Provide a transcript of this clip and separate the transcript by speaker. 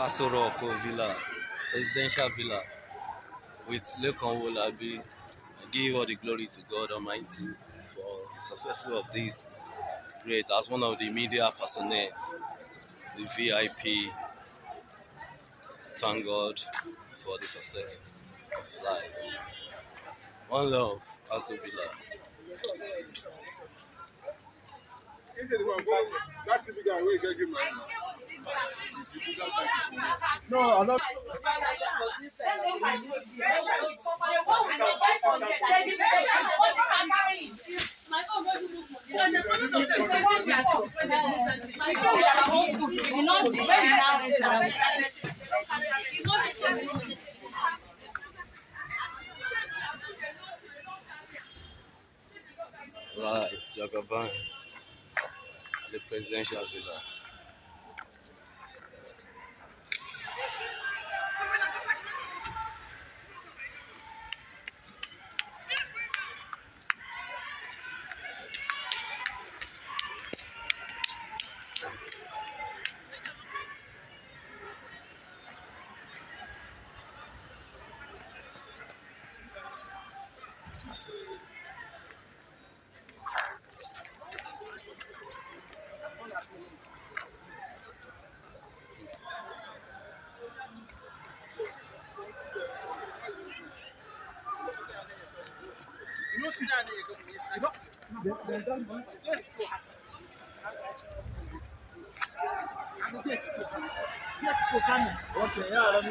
Speaker 1: Castle Rock Villa, presidential villa with Lekan Wolabi. I give all the glory to God Almighty for the successful of this great as one of the media personnel, the VIP. Thank God for the success of life. One love, Castle Villa.
Speaker 2: No, I'm not.
Speaker 1: Like Jagaban, the presidential villa.
Speaker 2: You know, see that okay, yeah,